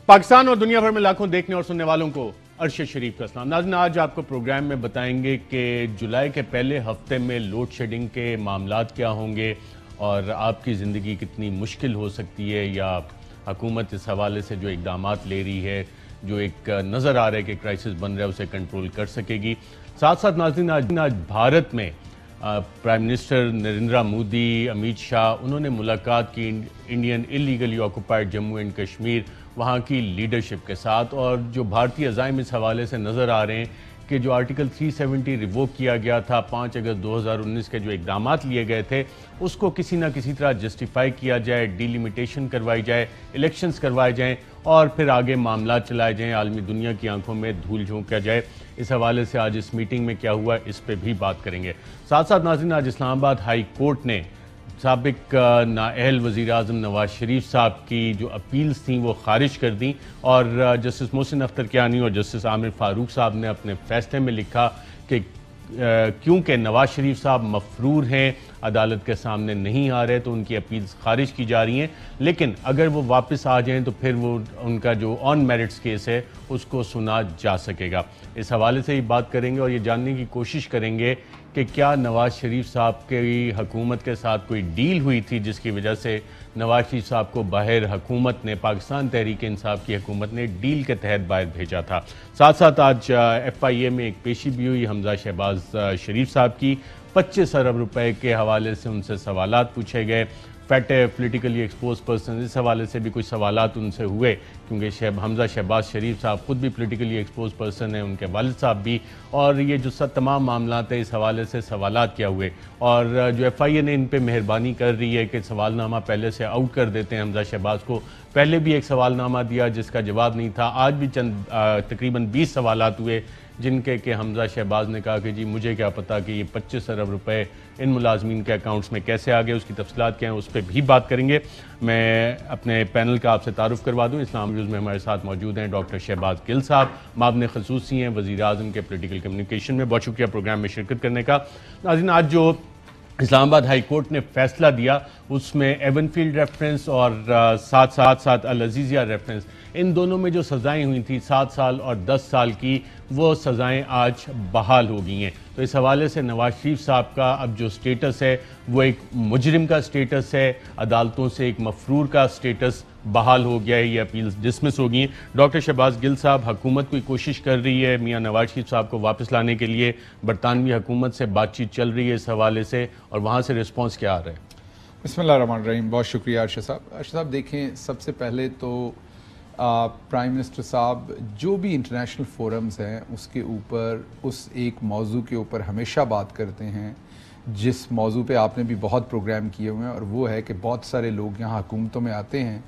पाकिस्तान और दुनिया भर में लाखों देखने और सुनने वालों को अरशद शरीफ का सलाम। नाज़रीन, आज आपको प्रोग्राम में बताएंगे कि जुलाई के पहले हफ्ते में लोड शेडिंग के मामलात क्या होंगे और आपकी ज़िंदगी कितनी मुश्किल हो सकती है, या हुकूमत इस हवाले से जो इक़दामात ले रही है, जो एक नज़र आ रहा है कि क्राइसिस बन रहा है, उसे कंट्रोल कर सकेगी। साथ साथ नाज़रीन, आज भारत में प्राइम मिनिस्टर नरेंद्र मोदी, अमित शाह, उन्होंने मुलाकात की Indian illegally occupied Jammu and Kashmir वहाँ की लीडरशिप के साथ। और जो भारतीय अज़ाइम इस हवाले से नज़र आ रहे हैं कि जो आर्टिकल 370 रिवोक किया गया था, 5 अगस्त 2019 के जो इक़दामात लिए गए थे, उसको किसी न किसी तरह जस्टिफाई किया जाए, डिलिमिटेशन करवाई जाए, इलेक्शंस करवाए जाएँ और फिर आगे मामला चलाए जाएँ, आलमी दुनिया की आंखों में धूल झोंका जाए। इस हवाले से आज इस मीटिंग में क्या हुआ, इस पे भी बात करेंगे। साथ साथ नाज़रीन, आज इस्लामाबाद हाई कोर्ट ने साबिक नाअहल वज़ीर आज़म नवाज शरीफ साहब की जो अपील्स थी वो खारिज कर दी, और जस्टिस मोहसिन अख्तर कियानी और जस्टिस आमिर फारूक साहब ने अपने फैसले में लिखा कि क्योंकि नवाज शरीफ साहब मफरूर हैं, अदालत के सामने नहीं आ रहे, तो उनकी अपील्स खारिज की जा रही हैं, लेकिन अगर वो वापस आ जाएं तो फिर वो उनका जो ऑन मेरिट्स केस है उसको सुना जा सकेगा। इस हवाले से ही बात करेंगे और ये जानने की कोशिश करेंगे कि क्या नवाज शरीफ साहब की हुकूमत के साथ कोई डील हुई थी जिसकी वजह से नवाज शरीफ साहब को बाहर हुकूमत ने, पाकिस्तान तहरीक इंसाफ की हुकूमत ने डील के तहत बाहर भेजा था। साथ साथ आज FIA में एक पेशी भी हुई हमजा शहबाज शरीफ साहब की। 25 अरब रुपए के हवाले से उनसे सवालात पूछे गए। फैटे पोलिटिकली एक्सपोज पर्सन, इस हवाले से भी कुछ सवालात उनसे हुए, क्योंकि हमजा शहबाज शरीफ साहब खुद भी पोलिटिकली एक्सपोज पर्सन हैं, उनके वालिद साहब भी, और ये जो सब तमाम मामलात हैं इस हवाले से सवालात क्या हुए। और जो FIA ने इन पे मेहरबानी कर रही है कि सवालनामा पहले से आउट कर देते हैं हमजा शहबाज को। पहले भी एक सवालनामा दिया जिसका जवाब नहीं था, आज भी चंद तकरीबन 20 सवालात हुए जिनके कि हमजा शहबाज ने कहा कि जी मुझे क्या पता कि ये 25 अरब रुपए इन मुलाजमीन के अकाउंट्स में कैसे आ गए, उसकी तफसीलात क्या हैं, उस पर भी बात करेंगे। मैं अपने पैनल का आपसे तारुफ करवा दूँ। इस्लाम न्यूज़ में हमारे साथ मौजूद हैं डॉक्टर शहबाज गिल साहब, मामले खसूसी हैं, वज़ीर आज़म के पोलिटिकल कम्युनिकेशन में। बहुत शुक्रिया प्रोग्राम में शिरकत करने का। नाज़रीन, आज जो इस्लामाबाद हाई कोर्ट ने फैसला दिया उसमें एवनफील्ड रेफरेंस और साथ अल अज़ीज़िया रेफरेंस, इन दोनों में जो सज़ाएं हुई थी 7 साल और 10 साल की, वो सज़ाएं आज बहाल हो गई हैं। तो इस हवाले से नवाज शरीफ साहब का अब जो स्टेटस है वो एक मुजरिम का स्टेटस है, अदालतों से एक मफरूर का स्टेटस बहाल हो गया है, ये अपील्स डिसमिस हो गई हैं। डॉक्टर शहबाज गिल साहब, हुकूमत कोई कोशिश कर रही है मियां नवाज शरीफ साहब को वापस लाने के लिए, बरतानवी हुकूमत से बातचीत चल रही है इस हवाले से, और वहाँ से रिस्पॉन्स क्या आ रहा है? बिस्मिल्लाहिर्रहमानिर्रहीम। बहुत शुक्रिया अरशद साहब। अरशद साहब, देखें, सबसे पहले तो प्राइम मिनिस्टर साहब जो भी इंटरनेशनल फोरम्स हैं उसके ऊपर उस एक मौजू के ऊपर हमेशा बात करते हैं जिस मौजू पे आपने भी बहुत प्रोग्राम किए हुए हैं, और वो है कि बहुत सारे लोग यहाँ हुकूमतों में आते हैं,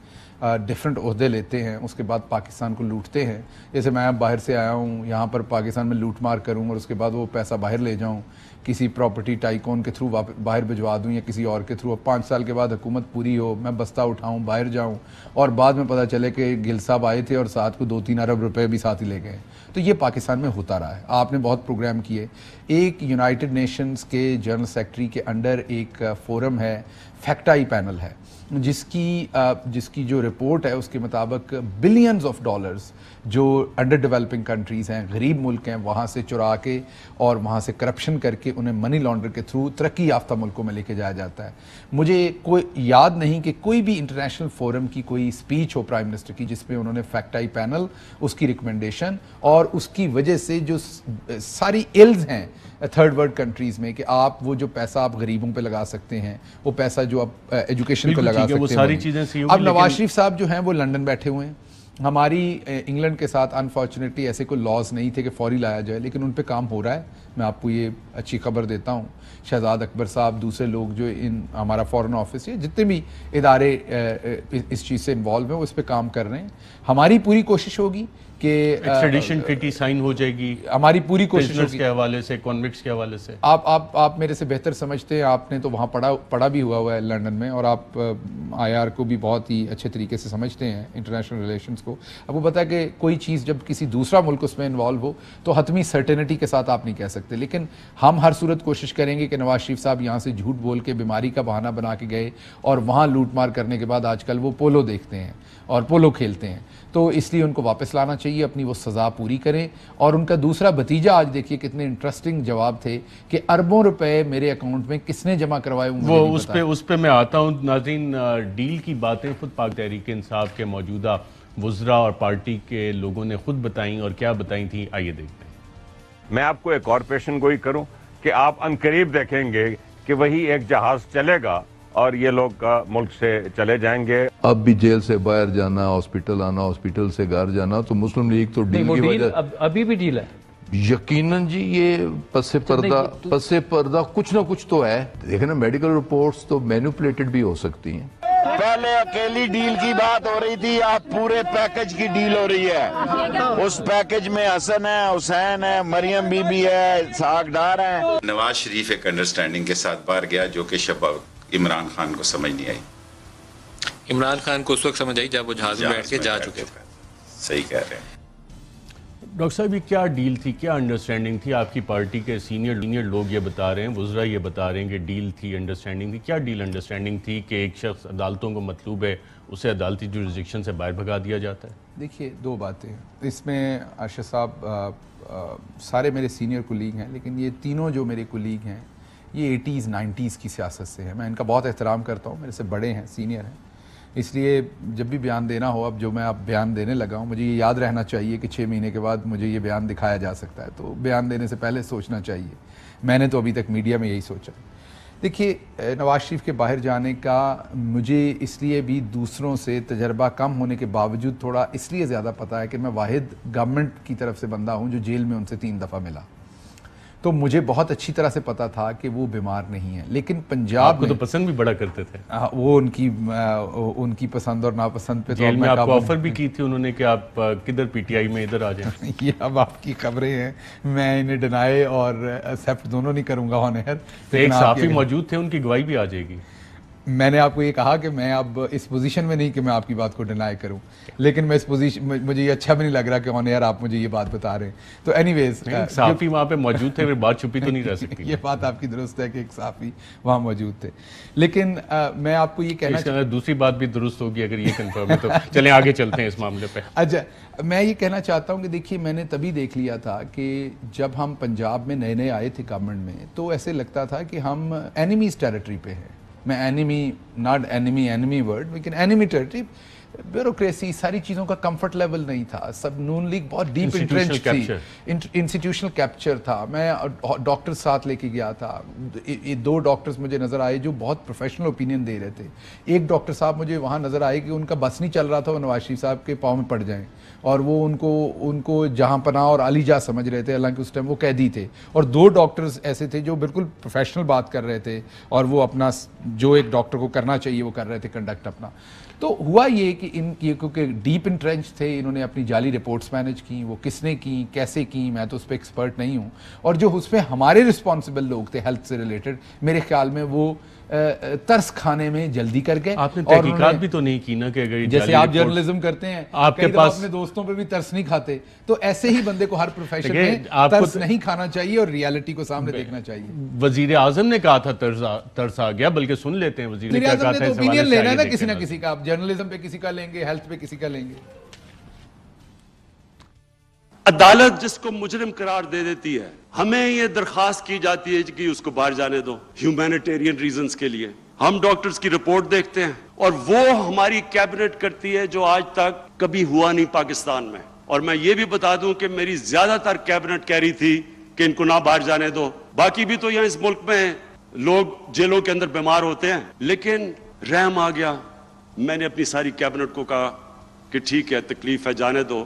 डिफरेंट ओहदे लेते हैं, उसके बाद पाकिस्तान को लूटते हैं। जैसे मैं अब बाहर से आया हूँ, यहाँ पर पाकिस्तान में लूट मार करूँ और उसके बाद वो पैसा बाहर ले जाऊँ, किसी प्रॉपर्टी टाइकॉन के थ्रू बाहर भिजवा दूँ या किसी और के थ्रू। अब 5 साल के बाद हुकूमत पूरी हो, मैं बस्ता उठाऊँ, बाहर जाऊँ, और बाद में पता चले कि गिल साहब आए थे और साथ को 2-3 अरब रुपए भी साथ ही ले गए। तो ये पाकिस्तान में होता रहा है। आपने बहुत प्रोग्राम किए। एक यूनाइटेड नेशंस के जनरल सेक्रेटरी के अंडर एक फोरम है, फैक्ट-आई पैनल है, जिसकी जो रिपोर्ट है उसके मुताबिक बिलियंस ऑफ डॉलर्स जो अंडर डेवलपिंग कंट्रीज़ हैं, गरीब मुल्क हैं, वहाँ से चुरा के और वहाँ से करप्शन करके उन्हें मनी लॉन्डर के थ्रू तरक्की याफ्ता मुल्कों में लेके जाया जाता है। मुझे कोई याद नहीं कि कोई भी इंटरनेशनल फोरम की कोई स्पीच हो प्राइम मिनिस्टर की जिसमें उन्होंने फैक्ट-आई पैनल, उसकी रिकमेंडेशन और उसकी वजह से जो सारी इल्स हैं थर्ड वर्ल्ड कंट्रीज़ में कि आप वो जो पैसा आप गरीबों पे लगा सकते हैं, वो पैसा जो आप एजुकेशन पे लगा सकते हैं, वो सारी चीज़ें। अब नवाज शरीफ साहब जो हैं वो लंदन बैठे हुए हैं। हमारी इंग्लैंड के साथ अनफॉर्चुनेटली ऐसे कोई लॉज नहीं थे कि फौरी लाया जाए, लेकिन उन पे काम हो रहा है। मैं आपको ये अच्छी खबर देता हूँ। शहजाद अकबर साहब, दूसरे लोग जो इन हमारा फॉरेन ऑफिस है, जितने भी इदारे इस चीज़ से इन्वॉल्व हैं वो इस पे काम कर रहे हैं। हमारी पूरी कोशिश होगी कि एक्सट्रेडिशन ट्रीटी साइन हो जाएगी, हमारी पूरी कोशिश होगी के हवाले से, कॉन्विक्ट्स के हवाले से। आप मेरे से बेहतर समझते हैं, आपने तो वहाँ पढ़ा भी हुआ है लंदन में, और आप IR को भी बहुत ही अच्छे तरीके से समझते हैं, इंटरनेशनल रिलेशंस को। आपको पता है कि कोई चीज़ जब किसी दूसरा मुल्क उसमें इन्वॉल्व हो तो हतमी सर्टेनिटी के साथ आप नहीं कह सकते, लेकिन ہم ہر صورت کوشش کریں گے کہ نواز شریف صاحب یہاں سے جھوٹ بول کے بیماری کا بہانہ بنا کے گئے اور وہاں لوٹ مار کرنے کے بعد آج کل وہ پولو دیکھتے ہیں اور پولو کھیلتے ہیں، تو اس لیے ان کو واپس لانا چاہیے، اپنی وہ سزا پوری کریں۔ اور ان کا دوسرا بھتیجا، آج دیکھیے کتنے انٹرسٹنگ جواب تھے کہ اربوں روپے میرے اکاؤنٹ میں کس نے جمع کروائے، وہ اس پہ میں آتا ہوں۔ ناظرین، ڈیل کی باتیں خود پاک تحریک انصاف کے موجودہ وزراء اور پارٹی کے لوگوں نے خود بتائیں، اور کیا بتائیں تھیں آئیے دیکھتے ہیں۔ میں آپ کو ایک اور پیشن گوئی کروں کہ آپ عنقریب دیکھیں گے کہ وہی ایک جہاز چلے گا اور یہ لوگ ملک سے چلے جائیں گے۔ اب بھی جیل سے باہر جانا، ہاسپٹل آنا، ہاسپٹل سے گھر جانا، تو مسلم لیگ تو ڈیل کی وجہ ابھی بھی ڈیل ہے یقیناً جی، یہ پس پردہ کچھ نہ کچھ تو ہے۔ دیکھیں نا، میڈیکل رپورٹس تو مینوپولیٹڈ بھی ہو سکتی ہیں۔ پہلے اکیلی ڈیل کی بات ہو رہی تھی، اب پورے پیکج کی ڈیل ہو رہی ہے۔ اس پیکج میں حسن ہے، حسین ہے، مریم بی بی ہے، اسحاق ڈار ہے۔ نواز شریف ایک انڈرسٹینڈنگ کے ساتھ باہر گیا جو کہ عمران خان کو سمجھ نہیں آئی۔ عمران خان کو اس وقت سمجھ آئی جب وہ جہاز میں بیٹھ کے جا چکے تھے۔ صحیح کہہ رہے ہیں ڈاکٹر صاحب، یہ کیا ڈیل تھی، کیا انڈرسٹینڈنگ تھی؟ آپ کی پارٹی کے سینئر لوگ یہ بتا رہے ہیں، وزراء یہ بتا رہے ہیں کہ ڈیل تھی، انڈرسٹینڈنگ تھی۔ کیا ڈیل انڈرسٹینڈنگ تھی کہ ایک شخص عدالتوں کو مطلوب ہے، اسے عدالتی جورسڈکشن سے باہر بھگا دیا جاتا ہے؟ دیکھیے، دو باتیں اس میں، ارشد صاحب سارے میرے سینئر کولیگ ہیں، لیکن یہ تینوں جو میرے کولیگ ہیں یہ 80s 90s کی سیاست سے ہیں۔ میں ان کا بہت احترام کرتا ہوں، میرے سے بڑے ہیں، سینئر ہیں، اس لیے جب بھی بیان دینا ہو، اب جو میں اب بیان دینے لگا ہوں، مجھے یہ یاد رہنا چاہیے کہ 6 مہینے کے بعد مجھے یہ بیان دکھایا جا سکتا ہے، تو بیان دینے سے پہلے سوچنا چاہیے۔ میں نے تو ابھی تک میڈیا میں یہی سوچا۔ دیکھیے، نواز شریف کے باہر جانے کا مجھے اس لیے بھی دوسروں سے تجربہ کم ہونے کے باوجود تھوڑا اس لیے زیادہ پتہ ہے کہ میں واحد گورنمنٹ کی طرف سے بندہ ہوں جو جیل میں ان سے 3 دفعہ ملا، تو مجھے بہت اچھی طرح سے پتا تھا کہ وہ بیمار نہیں ہیں۔ لیکن پنجاب آپ کو تو پسند بھی بڑا کرتے تھے، وہ ان کی پسند اور ناپسند پہ جیل میں آپ کو آفر بھی کی تھی انہوں نے کہ آپ کدھر پی ٹی آئی میں ادھر آ جائیں؟ یہ اب آپ کی خبریں ہیں، میں انہیں ڈینائی اور ایکسیپٹ دونوں نہیں کروں گا آن ایئر۔ ایک صحافی موجود تھے، ان کی گواہی بھی آ جائے گی۔ میں نے آپ کو یہ کہا کہ میں اب اس پوزیشن میں نہیں کہ میں آپ کی بات کو ڈینائی کروں، لیکن میں اس پوزیشن، مجھے یہ اچھا بھی نہیں لگ رہا کہ آن ایئر آپ مجھے یہ بات بتا رہے ہیں۔ تو اینی ویز، صحافی وہاں پہ موجود تھے، پھر بات چھپی تو نہیں رہ سکتی۔ یہ بات آپ کی درست ہے کہ ایک صحافی وہاں موجود تھے، لیکن میں آپ کو یہ کہنا دوسری بات بھی درست ہوگی اگر یہ کنفرم ہے تو۔ چلیں آگے چلتے ہیں اس معاملے پہ۔ اچھا، میں یہ کہنا چاہتا ہوں کہ دیکھیے، میں نے تبھی دیکھ لیا تھا کہ جب ہم پنجاب میں نئے آئے تھے گورنمنٹ میں، تو ایسے لگتا تھا کہ ہم اینیمیز ٹیریٹری پہ ہیں۔ میں اینیمی، ناٹ اینیمی ورڈ، لیکن اینیمی ٹیریٹری، بیوروکریسی، ساری چیزوں کا کمفرٹ لیول نہیں تھا۔ سب نون لیگ بہت ڈیپ انٹرنچ تھی، انسٹیٹیوشنل کیپچر تھا۔ میں ڈاکٹر ساتھ لے کے گیا تھا، 2 ڈاکٹرز مجھے نظر آئے جو بہت پروفیشنل اوپینین دے رہے تھے۔ ایک ڈاکٹر صاحب مجھے وہاں نظر آئے کہ ان کا بس نہیں چل رہا تھا، وہ نواز شریف صاحب کے پاؤں میں پڑ جائیں، اور وہ ان کو جہاں پناہ اور علی جا سمجھ رہے تھے، حالانکہ اس ٹائم وہ قیدی تھے۔ اور 2 ڈاکٹرز ایسے تھے جو بالکل پروفیشنل بات کر رہے تھے، اور وہ اپنا جو ایک ڈاکٹر کو کرنا چاہیے وہ کر رہے تھے، کنڈکٹ اپنا۔ تو ہوا یہ کہ کیونکہ ڈیپ انٹرنچ تھے، انہوں نے اپنی جعلی رپورٹس مینیج کی، وہ کس نے کی، کیسے کی، میں تو اس پہ ایکسپرٹ نہیں ہوں۔ اور جو اس پہ ہمارے رسپانسبل لوگ تھے ہیلتھ سے ریلیٹڈ، میرے خیال میں وہ ترس کھانے میں جلدی کر گئے۔ آپ نے تحقیقات بھی تو نہیں کی نا کہ اگر جیسے آپ جرنلزم کرتے ہیں، آپ کے پاس اپنے دوستوں پہ بھی ترس نہیں کھاتے، تو ایسے ہی بندے کو ہر پروفیشن میں ترس نہیں کھانا چاہیے اور ریالٹی کو سامنے دیکھنا چاہیے۔ وزیر اعظم نے کہا تھا ترس آ گیا، بلکہ سن لیتے ہیں وزیر نے کہا تھا، اوپینین لینا ہے نا کسی نہ کسی کا، آپ جرنلزم پہ کسی کا لیں گے، ہیلتھ پہ کسی کا لیں گے۔ عدالت جس کو مجرم قرار دے دیتی ہے، ہمیں یہ درخواست کی جاتی ہے کہ اس کو باہر جانے دو ہیومینیٹیرین ریزنز کے لیے۔ ہم ڈاکٹرز کی رپورٹ دیکھتے ہیں اور وہ ہماری کیبنٹ کرتی ہے جو آج تک کبھی ہوا نہیں پاکستان میں۔ اور میں یہ بھی بتا دوں کہ میری زیادہ تر کیبنٹ کہہ رہی تھی کہ ان کو نہ باہر جانے دو۔ باقی بھی تو یہاں اس ملک میں لوگ جیلوں کے اندر بیمار ہوتے ہیں، لیکن رحم آ گیا۔ میں نے اپنی ساری کیبنٹ کو کہا کہ ٹھیک ہے، تکلیف ہے، جانے دو۔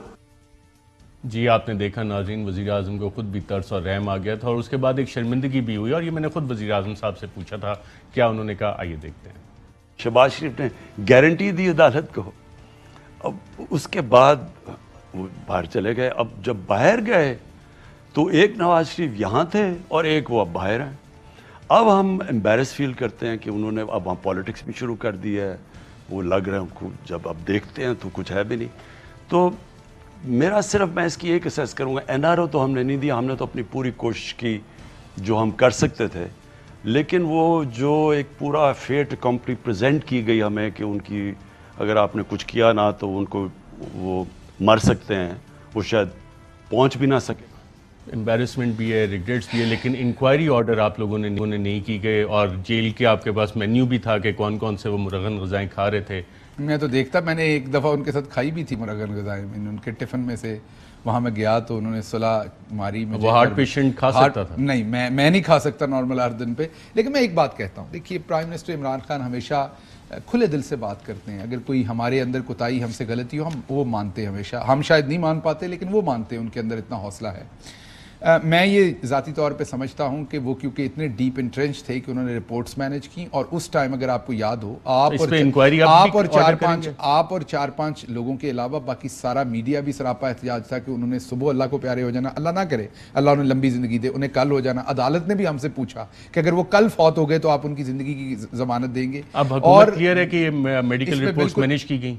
جی، آپ نے دیکھا ناظرین، وزیر اعظم کو خود بھی ترس اور رحم آ گیا تھا، اور اس کے بعد ایک شرمندگی بھی ہوئی، اور یہ میں نے خود وزیر اعظم صاحب سے پوچھا تھا کیا انہوں نے کہا، آئیے دیکھتے ہیں۔ شہباز شریف نے گارنٹی دی عدالت کو، اب اس کے بعد وہ باہر چلے گئے۔ اب جب باہر گئے تو ایک نواز شریف یہاں تھے اور ایک وہ اب باہر ہیں۔ اب ہم امبیرس فیل کرتے ہیں کہ انہوں نے اب وہاں پالیٹکس بھی شروع کر دی ہے، وہ لگ رہے ہیں، جب اب دیکھتے ہیں تو کچھ ہے بھی نہیں۔ تو میرا صرف، میں اس کی ایک اسیس کروں گا، این آر او تو ہم نے نہیں دیا، ہم نے تو اپنی پوری کوشش کی जो हम कर सकते थे, लेकिन वो जो एक पूरा फेट कंपनी प्रेजेंट की गई हमें कि उनकी अगर आपने कुछ किया ना तो उनको वो मर सकते हैं, वो शायद पहुंच भी ना सके। एम्बेरसमेंट भी है, रिग्रेट्स भी है, लेकिन इंक्वायरी ऑर्डर आप लोगों ने नहीं की गए और जेल के आपके पास मेन्यू भी था कि कौन कौन से वो मुरगन ग़िज़ाएं खा रहे थे। मैं तो देखता, मैंने एक दफ़ा उनके साथ खाई भी थी मुरगन ग़िज़ाएं, मैंने उनके टिफ़िन में से, वहाँ मैं गया तो उन्होंने सुलह मारी मुझे। वो हार्ट पेशेंट खा सकता था? नहीं, मैं नहीं खा सकता नॉर्मल हर दिन पे, लेकिन मैं एक बात कहता हूँ, देखिए प्राइम मिनिस्टर इमरान खान हमेशा खुले दिल से बात करते हैं। अगर कोई हमारे अंदर कोताही, हमसे गलती हो, हम वो मानते हैं हमेशा। हम शायद नहीं मान पाते, लेकिन वो मानते हैं, उनके अंदर इतना हौसला है। मैं ये ज़ाती तौर पे समझता हूँ कि वो क्योंकि इतने डीप इंट्रेंच थे कि उन्होंने रिपोर्ट्स मैनेज की, और उस टाइम अगर आपको याद हो, आप और चार पांच लोगों के अलावा बाकी सारा मीडिया भी सरापा एहतजाज था कि उन्होंने सुबह अल्लाह को प्यारे हो जाना, अल्लाह ना करे, अल्लाह उन्हें लंबी ज़िंदगी दे, उन्हें कल हो जाना। अदालत ने भी हमसे पूछा कि अगर वो कल फौत हो गए तो आप उनकी ज़िंदगी की ज़मानत देंगे। और क्लियर है कि मेडिकल रिपोर्ट्स मैनेज की गई।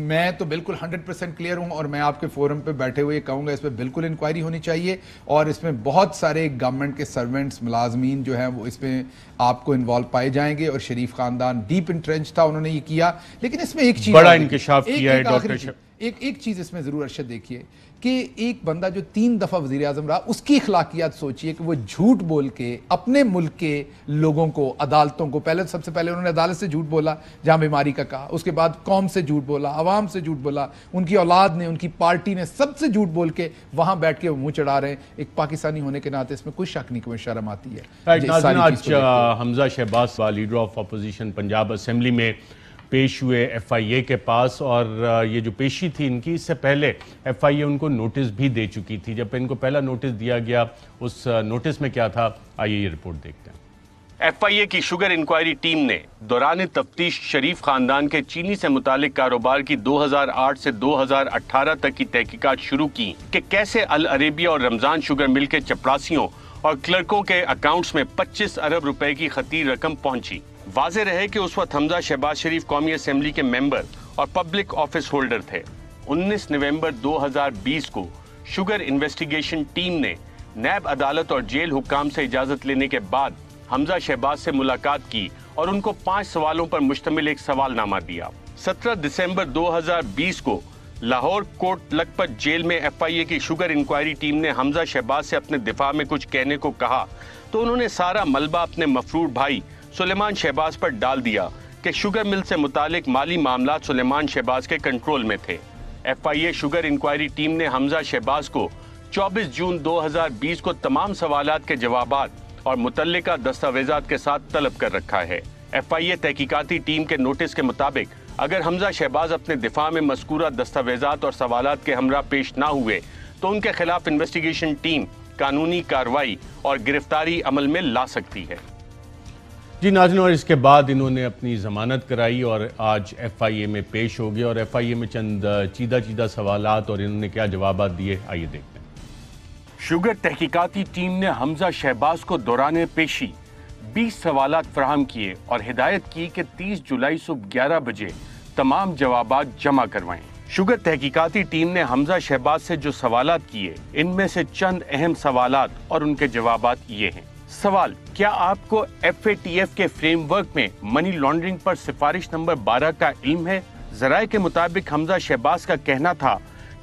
मैं तो बिल्कुल 100% क्लियर हूँ, और मैं आपके फोरम पे बैठे हुए कहूँगा इस पर बिल्कुल इंक्वायरी होनी चाहिए, और इसमें बहुत सारे गवर्नमेंट के सर्वेंट्स, मुलाजमीन जो हैं वो इसमें आपको इन्वॉल्व पाए जाएंगे, और शरीफ खानदान डीप इंट्रेंच था, उन्होंने ये किया। लेकिन इसमें एक चीज बड़ा इंकशाफ किया है डॉक्टर। एक चीज इसमें जरूर अरशद देखिए कि एक बंदा जो 3 दफा वजीर आजम रहा, उसकी अखलाकियात सोचिए कि वो झूठ बोल के अपने मुल्क के लोगों को, अदालतों को, सबसे पहले उन्होंने अदालत से झूठ बोला जहां बीमारी का कहा, उसके बाद कौम से झूठ बोला, अवाम से झूठ बोला, उनकी औलाद ने, उनकी पार्टी ने, सबसे झूठ बोल के वहां बैठ के वो मुंह चढ़ा रहे हैं। एक पाकिस्तानी होने के नाते इसमें कोई शक नहीं, कोई शर्म आती है। आज Hamza Shahbaz leader of opposition Punjab assembly में पेश हुए FIA के पास, और ये जो पेशी थी इनकी, इससे पहले FIA उनको नोटिस भी दे चुकी थी। जब इनको पहला नोटिस दिया गया, उस नोटिस में क्या था, आइए ये रिपोर्ट देखते हैं। FIA की शुगर इंक्वायरी टीम ने दौरान तफ्तीश शरीफ खानदान के चीनी से मुतालिक कारोबार की 2008 से 2018 तक की तहकीकात शुरू की कि कैसे अल अरेबिया और रमजान शुगर मिल के चपरासियों और क्लर्कों के अकाउंट्स में 25 अरब रुपए की खतीर रकम पहुंची। वाज़े रहे कि उस वक्त हमजा शहबाज शरीफ कौमी असेंबली के मेंबर और पब्लिक ऑफिस होल्डर थे। 19 नवंबर 2020 को शुगर इन्वेस्टिगेशन टीम ने नैब अदालत और जेल हुक्काम से इजाजत लेने के बाद हमजा शहबाज से मुलाकात की और उनको 5 सवालों पर मुश्तमिल एक सवालनामा दिया। 17 दिसंबर 2020 को लाहौर कोट लखपत जेल में FIA की शुगर इंक्वायरी टीम ने हमजा शहबाज से अपने दिफा में कुछ कहने को कहा, तो उन्होंने सारा मलबा अपने मफरूर भाई सुलेमान शहबाज पर डाल दिया कि शुगर मिल से मुतालिक माली मामलात सुलेमान शहबाज के कंट्रोल में थे। FIA शुगर इंक्वायरी टीम ने हमजा शहबाज को 24 जून 2020 को तमाम सवालात के जवाबात और मुतल्लिका दस्तावेजात के साथ तलब कर रखा है। FIA तहकीकाती टीम के नोटिस के मुताबिक अगर हमजा शहबाज अपने दिफा में मज़कूरा दस्तावेजात और सवालात के हमरा पेश ना हुए तो उनके खिलाफ इन्वेस्टिगेशन टीम कानूनी कार्रवाई और गिरफ्तारी अमल में ला सकती है। जी नाज़रीन, और इसके बाद इन्होंने अपनी ज़मानत कराई और आज FIA में पेश हो गए, और FIA में चंद चीदा सवालात और इन्होंने क्या जवाबात दिए, आइए देखते हैं। शुगर तहकीकाती टीम ने हमजा शहबाज को दौरान पेशी 20 सवालात फराहम किए और हिदायत की कि 30 जुलाई सुबह 11 बजे तमाम जवाबात जमा करवाएं। शुगर तहकीकाती टीम ने हमजा शहबाज से जो सवालात किए, इनमें से चंद अहम सवालात और उनके जवाबात ये हैं। सवाल, क्या आपको FATF के फ्रेमवर्क में मनी लॉन्ड्रिंग पर सिफारिश नंबर 12 का इल्म है? जराए के मुताबिक हमजा शहबाज का कहना था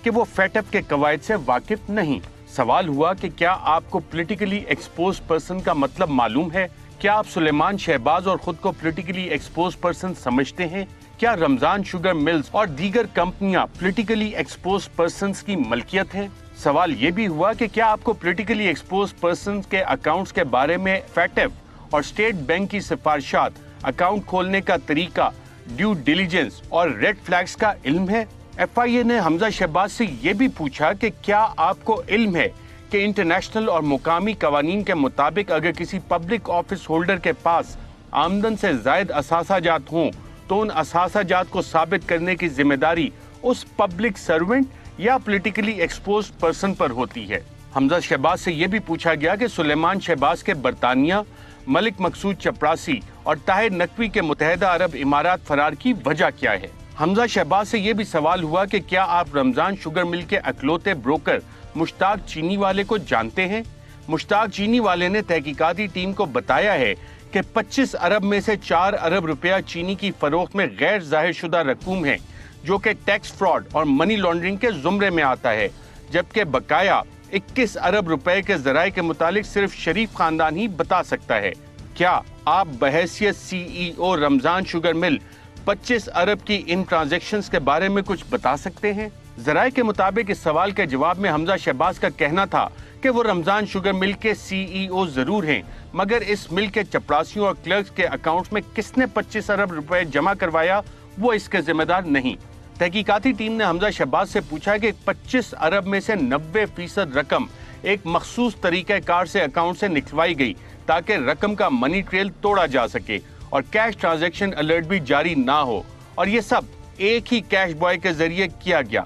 कि वो FATF के कवायद से वाकिफ नहीं। सवाल हुआ कि क्या आपको पॉलिटिकली एक्सपोज पर्सन का मतलब मालूम है? क्या आप सुलेमान शहबाज और खुद को पॉलिटिकली एक्सपोज पर्सन समझते हैं? क्या रमजान शुगर मिल्स और दीगर कंपनियां पॉलिटिकली एक्सपोज पर्संस की मलकियत है? सवाल ये भी हुआ कि क्या आपको पॉलिटिकली एक्सपोज पर्संस के अकाउंट्स के बारे में FATF और स्टेट बैंक की सिफारिशात, अकाउंट खोलने का तरीका, ड्यू डिलीजेंस और रेड फ्लैग्स का इल्म है? FIA ने हमजा शहबाज से ये भी पूछा कि क्या आपको इल्म है कि इंटरनेशनल और मुकामी कवानीन के मुताबिक अगर किसी पब्लिक ऑफिस होल्डर के पास आमदन से जायद असासाजात हों तो उन असासाजात को साबित करने की जिम्मेदारी उस पब्लिक सर्वेंट या पॉलिटिकली एक्सपोज पर्सन पर होती है। हमजा शहबाज से यह भी पूछा गया कि सुलेमान शहबाज के बरतानिया, मलिक मकसूद चपरासी और ताहिर नकवी के मुत्तहिदा अरब इमारात फरार की वजह क्या है? हमजा शहबाज से यह भी सवाल हुआ कि क्या आप रमजान शुगर मिल के अकलौते ब्रोकर मुश्ताक चीनी वाले को जानते हैं? مشتاق چینی والے نے تحقیقاتی ٹیم کو بتایا ہے کہ 25 ارب میں سے 4 ارب روپیہ چینی کی فروخت میں غیر ظاہر شدہ رقوم ہے جو کہ ٹیکس فراڈ اور منی لانڈرنگ کے زمرے میں آتا ہے، جبکہ بقایا 21 ارب روپے کے ذرائع کے متعلق صرف شریف خاندان ہی بتا سکتا ہے۔ کیا آپ بحیثیت CEO رمضان شوگر مل 25 ارب کی ان ٹرانزیکشنز کے بارے میں کچھ بتا سکتے ہیں؟ ذرائع کے مطابق اس سوال کے جواب میں حمزہ شہباز کا کہنا تھا کہ وہ رمضان شوگر مل کے CEO ضرور ہیں، مگر اس مل کے چپڑاسیوں اور کلرکس کے اکاؤنٹس میں کس نے 25 ارب روپے جمع کروایا وہ اس کے ذمہ دار نہیں۔ تحقیقاتی ٹیم نے حمزہ شہباز سے پوچھا کہ 25 ارب میں سے 90% رقم ایک مخصوص طریقہ کار سے اکاؤنٹ سے نکلوائی گئی تاکہ رقم کا منی ٹریل توڑا جا سکے اور کیش ٹرانزیکشن الرٹ بھی جاری نہ ہو، اور یہ سب ایک ہی کیش بوائے کے ذریعے کیا گیا۔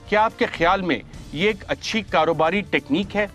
کیا آپ کے خیال میں یہ ایک اچھی کاروباری ٹیکنیک ہے؟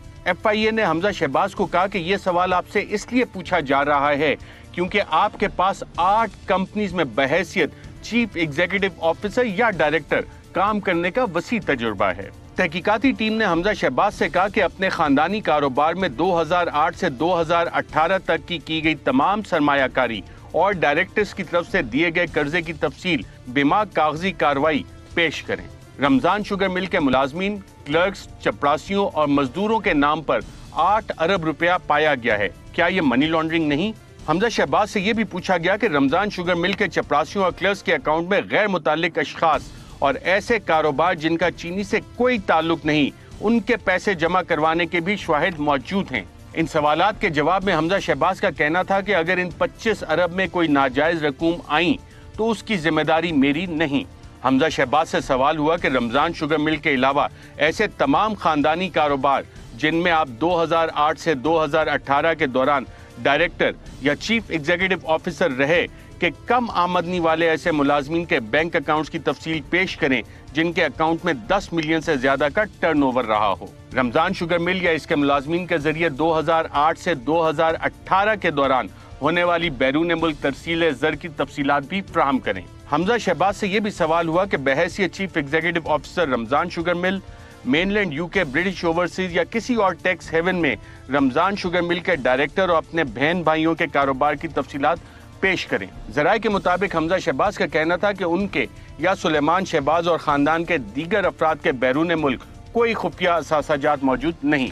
FIA نے حمزہ شہباز کو کہا کہ یہ سوال آپ سے اس لیے پوچھا جا رہا ہے کیونکہ آپ کے پاس 8 کمپنیز میں بحیثیت چیف ایگزیکٹو آفیسر یا ڈائریکٹر کام کرنے کا وسیع تجربہ ہے۔ تحقیقاتی ٹیم نے حمزہ شہباز سے کہا کہ اپنے خاندانی کاروبار میں 2008 سے 2018 تک کی گئی تمام سرمایہ کاری اور ڈائریکٹرز کی طرف سے دیے گئے قرضے کی تفصیل بما کاغذی کارروائی پیش کریں۔ رمضان شوگر مل کے ملازمین، کلرکس، چپڑاسیوں اور مزدوروں کے نام پر 8 ارب روپیہ پایا گیا ہے۔ کیا یہ منی لانڈرنگ نہیں؟ حمزہ شہباز سے یہ بھی پوچھا گیا کہ رمضان شوگر مل کے چپڑاسیوں اور کلرکس کے اکاؤنٹ میں غیر متعلق اشخاص اور ایسے کاروبار جن کا چینی سے کوئی تعلق نہیں، ان کے پیسے جمع کروانے کے بھی شواہد موجود ہیں۔ ان سوالات کے جواب میں حمزہ شہباز کا کہنا تھا کہ اگر ان 25 ارب میں کوئی ناجائز رقوم آئیں تو اس کی ذمہ داری میری نہیں۔ حمزہ شہباز سے سوال ہوا کہ رمضان شوگر مل کے علاوہ ایسے تمام خاندانی کاروبار جن میں آپ 2008 سے 2018 کے دوران ڈائریکٹر یا چیف ایگزیکٹو آفیسر رہے کہ کم آمدنی والے ایسے ملازمین کے بینک اکاؤنٹس کی تفصیل پیش کریں جن کے اکاؤنٹ میں 10 ملین سے زیادہ کا ٹرن اوور رہا ہو۔ رمضان شوگر مل یا اس کے ملازمین کے ذریعے 2008 سے 2018 کے دوران ہونے والی بیرون ملک ترسیل زر کی تفصیلات بھی فراہم کریں۔ حمزہ شہباز سے یہ بھی سوال ہوا کہ بحیثیت چیف ایگزیکٹو آفیسر رمضان شوگر مل مین لینڈ UK، برٹش اوورسیز یا کسی اور ٹیکس ہیون میں رمضان شوگر مل کے ڈائریکٹر اور اپنے بہن بھائیوں کے کاروبار کی تفصیلات پیش کریں۔ ذرائع کے مطابق حمزہ شہباز کا کہنا تھا کہ ان کے یا سلیمان شہباز اور خاندان کے دیگر افراد کے بیرون ملک کوئی خفیہ اثاثہ جات موجود نہیں۔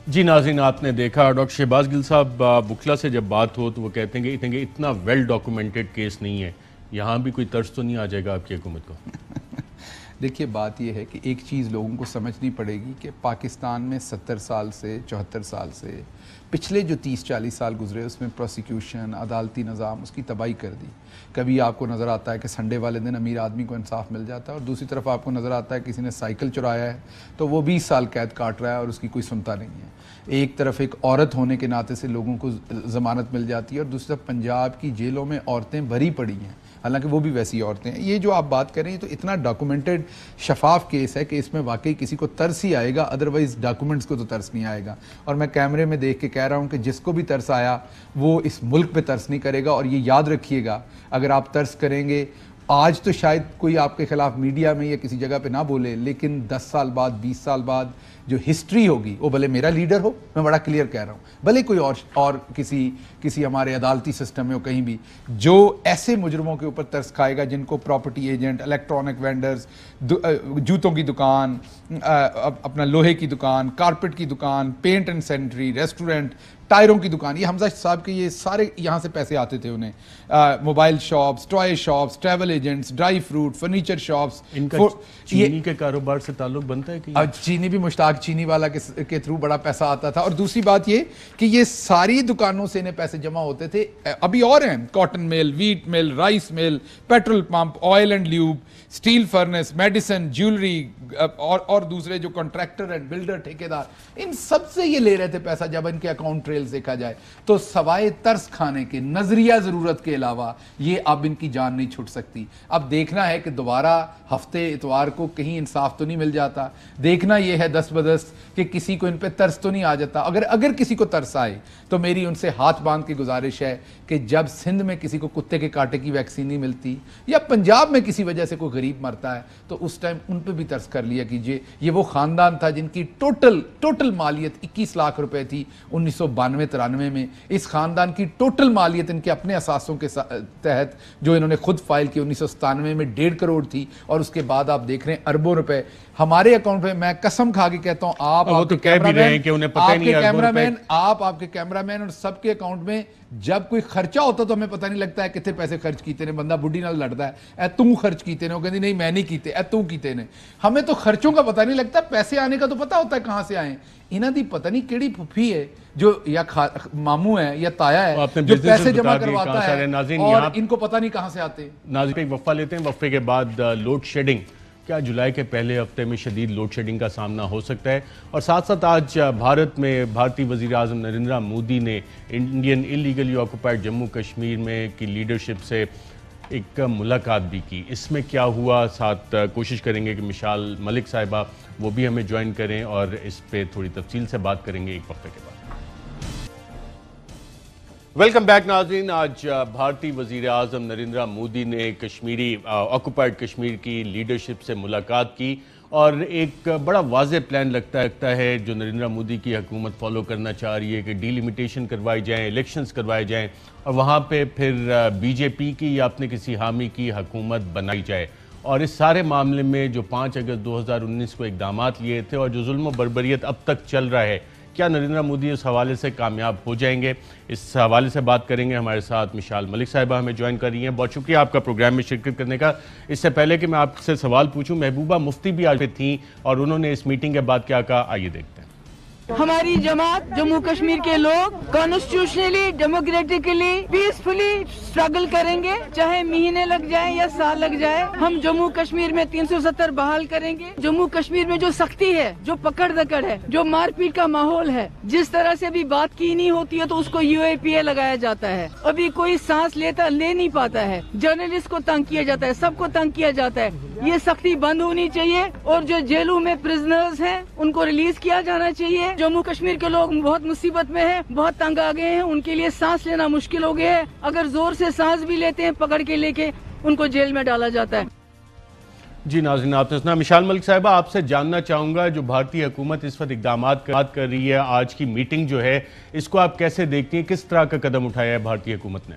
جی ناظرین، آپ نے دیکھا ڈاکٹر شہباز گل صاحب وکلا سے جب بات ہو تو وہ کہتے ہیں کہ اتنا ویل ڈاکومنٹڈ کیس نہیں ہے، یہاں بھی کوئی طرز تو نہیں آ جائے گا آپ کی حکومت کو؟ دیکھیے بات یہ ہے کہ ایک چیز لوگوں کو سمجھنی پڑے گی کہ پاکستان میں 70 سال سے 74 سال سے پچھلے جو 30-40 سال گزرے اس میں پروسیکیوشن، عدالتی نظام اس کی تباہی کر دی۔ کبھی آپ کو نظر آتا ہے کہ سنڈے والے دن امیر آدمی کو انصاف مل جاتا ہے، اور دوسری طرف آپ کو نظر آتا ہے کسی نے سائیکل چرایا ہے تو وہ 20 سال قید کاٹ رہا ہے اور اس کی کوئی سنتا نہیں ہے۔ ایک طرف ایک عورت ہونے کے ناطے سے لوگوں کو ضمانت مل جاتی ہے، اور دوسری طرف پنجاب کی جیلوں میں عورتیں بھری پڑی ہیں، حالانکہ وہ بھی ویسی عورتیں ہیں۔ یہ جو آپ بات کر رہے ہیں تو اتنا ڈاکومنٹڈ شفاف کیس ہے کہ اس میں واقعی کسی کو ترس ہی آئے گا، ادروائز ڈاکومنٹس کو تو ترس نہیں آئے گا۔ اور میں کیمرے میں دیکھ کے کہہ رہا ہوں کہ جس کو بھی ترس آیا وہ اس ملک پہ ترس نہیں کرے گا، اور یہ یاد رکھیے گا اگر آپ ترس کریں گے آج تو شاید کوئی آپ کے خلاف میڈیا میں یا کسی جگہ پہ نہ بولے، لیکن 10 سال بعد 20 سال بعد جو ہسٹری ہوگی وہ بھلے میرا لیڈر ہو، میں بڑا کلیئر کہہ رہا ہوں، بھلے کوئی اور کسی ہمارے عدالتی سسٹم میں ہو کہیں بھی، جو ایسے مجرموں کے اوپر ترس کھائے گا جن کو پراپرٹی ایجنٹ، الیکٹرانک وینڈرز، جوتوں کی دکان، اپنا لوہے کی دکان، کارپٹ کی دکان، پینٹ اینڈ سینٹری، ریسٹورنٹ، ٹائروں کی دکان، یہ حمزہ صاحب کے یہ سارے یہاں سے پیسے آتے تھے انہیں، mobile shops, toy shops, travel agents, dry fruit, furniture shops. ان کا چینی کے کاروبار سے تعلق بنتا ہے کہ چینی بھی مشتاق چینی والا کے تھرو بڑا پیسہ آتا تھا، اور دوسری بات یہ کہ یہ ساری دکانوں سے انہیں پیسے جمع ہوتے تھے۔ ابھی اور ہیں، کاٹن مل، ویٹ مل، رائس مل، petrol pump, oil and lube, steel furnace, medicine, jewellery, اور دوسرے جو کنٹریکٹر اینڈ بلڈر، ٹھیکیدار، ان سب سے یہ لے رہے تھے پیسہ جب ان کے اکاؤنٹ ٹریل ٹریلز دیکھا جائے تو سوائے ترس کھانے کے نظریہ ضرورت کے علاوہ یہ اب ان کی جان نہیں چھٹ سکتی. اب دیکھنا ہے کہ دوبارہ ہفتے اتوار کو کہیں انصاف تو نہیں مل جاتا, دیکھنا یہ ہے دست بدست کہ کسی کو ان پہ ترس تو نہیں آ جاتا. اگر کسی کو ترس آئے تو میری ان سے ہاتھ باندھ کے گزارش ہے کہ جب سندھ میں کسی کو کتے کے کاٹے کی ویکسین نہیں ملتی یا پنجاب میں کسی وجہ سے کوئی غریب مرتا ہے تو اس ٹائم ان پہ بھی ترس کر لیا کیجئے. یہ وہ خاندان تھا جن کی ٹوٹل مالیت 21 لاکھ روپے تھی 1992-93 میں. اس خاندان کی ٹوٹل مالیت ان کے اپنے اثاثوں کے تحت جو انہوں نے خود فائل کی 1997 میں 1.5 کروڑ تھی, اور اس کے بعد آپ دیکھ رہے ہیں اربوں روپے ہمارے اکاؤنٹ پہ. میں قسم کھا کے کہتا ہوں آپ کے کیمرامین اور سب کے اکاؤنٹ میں جب کوئی خرچہ ہوتا تو ہمیں پتہ نہیں لگتا ہے کتنے پیسے خرچ کیتے نے. بندہ بڈھی نال لڑتا ہے اے تم خرچ کیتے نے, وہ کہتی نہیں میں نہیں کیتے, اے تم کیتے نے. ہمیں تو خرچوں کا پتہ نہیں لگتا, پیسے آنے کا تو پتہ ہوتا ہے کہاں سے آئیں. انہاں دی پتہ نہیں کیڑی پھپھی ہے جو یا ماموں ہے یا تایا ہے جو پیسے جمع کرواتا ہے اور ان کو پتہ نہیں کہاں سے آتے. ناظرین ایک وقفہ لیتے ہیں, وقفے کے بعد لوڈ شیڈنگ, کیا جولائی کے پہلے ہفتے میں شدید لوڈ شیڈنگ کا سامنا ہو سکتا ہے, اور ساتھ ساتھ آج بھارت میں بھارتی وزیر اعظم نریندر مودی نے Indian illegally occupied Jammu Kashmir میں کی لیڈرشپ سے ایک ملاقات بھی کی. اس میں کیا ہوا, ساتھ کوشش کریں گے کہ مشال ملک صاحبہ وہ بھی ہمیں جوائن کریں اور اس پہ تھوڑی تفصیل سے بات کریں گے ایک وقفے کے بعد. ویلکم بیک ناظرین. آج بھارتی وزیر اعظم نریندر مودی نے کشمیری آکوپائڈ کشمیر کی لیڈرشپ سے ملاقات کی, اور ایک بڑا واضح پلان لگتا ہے جو نریندر مودی کی حکومت فالو کرنا چاہ رہی ہے کہ ڈی لیمیٹیشن کروائی جائیں, الیکشنز کروائے جائیں, اور وہاں پہ پھر بی جے پی کی یا اپنے کسی حامی کی حکومت بنائی جائے. اور اس سارے معاملے میں جو 5 اگست 2019 کو اقدامات لیے تھے اور جو ظلم و بربریت اب تک چل رہا ہے, کیا نریندر مودی اس حوالے سے کامیاب ہو جائیں گے؟ اس حوالے سے بات کریں گے. ہمارے ساتھ مشال ملک صاحبہ ہمیں جوائن کر رہی ہیں. بہت شکریہ آپ کا پروگرام میں شرکت کرنے کا. اس سے پہلے کہ میں آپ سے سوال پوچھوں, محبوبہ مفتی بھی آج تھیں اور انہوں نے اس میٹنگ کے بعد کیا کہا, آئیے دیکھتے ہیں. ہماری جماعت جموں کشمیر کے لوگ کانسٹیٹیوشنلی ڈیموکریٹکلی پیسفلی اسٹرگل کریں گے, چاہے مہینے لگ جائیں یا سال لگ جائے. ہم جموں کشمیر میں 370 بحال کریں گے. جموں کشمیر میں جو سختی ہے, جو پکڑ دکڑ ہے, جو مار پیٹ کا ماحول ہے, جس طرح سے بھی بات کی نہیں ہوتی ہے تو اس کو UAPA لگایا جاتا ہے. ابھی کوئی سانس لے نہیں پاتا ہے, جرنلسٹ کو تنگ کیا جاتا ہے, سب کو تنگ کیا جاتا ہے. یہ سختی بند ہونی چاہیے, اور جو جیلوں میں پرزنرز ہیں ان کو ریلیز کیا جانا چاہیے. جموں کشمیر کے لوگ بہت مصیبت میں ہیں, بہت تنگ آ گئے ہیں, ان کے لیے سانس لینا مشکل ہو گیا ہے. اگر زور سے سانس بھی لیتے ہیں پکڑ کے لے کے ان کو جیل میں ڈالا جاتا ہے. جی ناظرین, آپ نے سنا. مشال ملک صاحبہ, آپ سے جاننا چاہوں گا جو بھارتی حکومت اس وقت اقدامات کر رہی ہے, آج کی میٹنگ جو ہے اس کو آپ کیسے دیکھتی ہیں, کس طرح کا قدم اٹھایا ہے بھارتی حکومت نے؟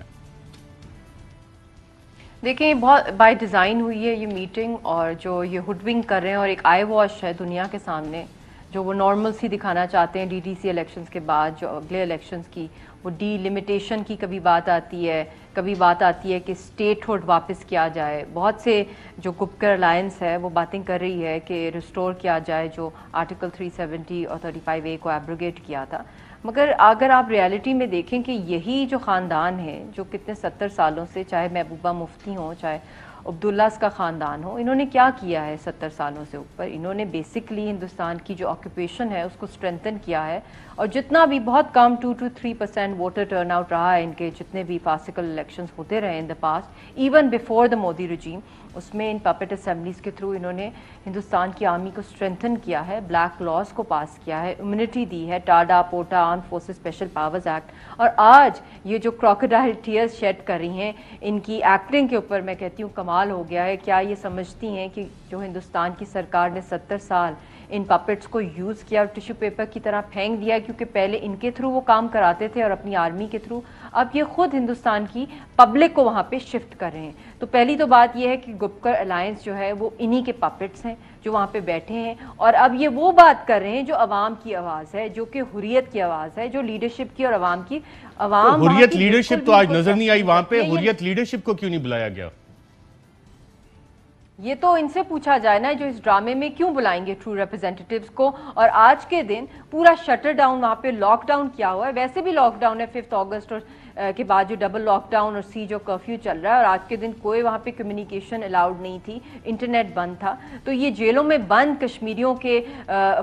دیکھیں بہت بائی ڈیزائن ہوئی ہے یہ میٹنگ, اور جو یہ ہوڈ ونگ کر رہے ہیں اور ایک آئی واش ہے دنیا کے سامنے, جو وہ نارمل سی دکھانا چاہتے ہیں DTC الیکشنز کے بعد جو اگلے الیکشنز کی, وہ ڈی لیمیٹیشن کی کبھی بات آتی ہے, کبھی بات آتی ہے کہ اسٹیٹ ہوڈ واپس کیا جائے. بہت سے جو گپکر الائنس ہے وہ باتیں کر رہی ہے کہ ریسٹور کیا جائے جو آرٹیکل 370 اور 35A کو ایبروگیٹ کیا تھا. مگر اگر آپ ریالٹی میں دیکھیں کہ یہی جو خاندان ہے جو کتنے 70 سالوں سے, چاہے محبوبہ مفتی ہوں, چاہے عبداللہ کا خاندان ہو, انہوں نے کیا کیا ہے 70 سالوں سے اوپر؟ انہوں نے بیسکلی ہندوستان کی جو آکوپیشن ہے اس کو اسٹرینتھن کیا ہے, اور جتنا بھی بہت کم 2 to 3% ووٹر ٹرن آؤٹ رہا ہے ان کے جتنے بھی فاسیکل الیکشنز ہوتے رہے in the past, even before the Modi regime, اس میں ان پپٹ اسمبلیز کے تھرو انہوں نے ہندوستان کی آرمی کو اسٹرینتھن کیا ہے, بلیک لاز کو پاس کیا ہے, امیونٹی دی ہے, TADA پوٹا arm forces special powers act, اور آج یہ جو کراکوڈائل ٹیئرز شیڈ کر رہی ہیں ان کی ایکٹنگ کے اوپر میں کہتی ہوں کمال ہو گیا ہے. کیا یہ سمجھتی ہیں کہ جو ہندوستان کی سرکار نے 70 سال ان پپٹس کو یوز کیا اور ٹیشو پیپر کی طرح پھینک دیا, کیونکہ پہلے ان کے تھرو وہ کام کراتے تھے اور اپنی آرمی کے تھرو, اب یہ خود ہندوستان کی پبلک کو وہاں پہ شفٹ کر رہے ہیں. تو پہلی تو بات یہ ہے کہ گپکر الائنس جو ہے وہ انہی کے پپٹس ہیں جو وہاں پہ بیٹھے ہیں, اور اب یہ وہ بات کر رہے ہیں جو عوام کی آواز ہے, جو کہ حریت کی آواز ہے, جو لیڈرشپ کی اور عوام کی. عوام حریت لیڈرشپ تو آج نظر نہیں آئی وہاں پہ, حریت لیڈرشپ کو کیوں نہیں بلایا گیا؟ یہ تو ان سے پوچھا جائے نا, جو اس ڈرامے میں کیوں بلائیں گے ٹرو ریپرزینٹیٹیوز کو. اور آج کے دن پورا شٹر ڈاؤن وہاں پہ لاک ڈاؤن کیا ہوا ہے, ویسے بھی لاک ڈاؤن ہے 5 اگست اور के बाद जो डबल लॉकडाउन और सी जो कर्फ्यू चल रहा है, और आज के दिन कोई वहाँ पे कम्युनिकेशन अलाउड नहीं थी, इंटरनेट बंद था। तो ये जेलों में बंद कश्मीरियों के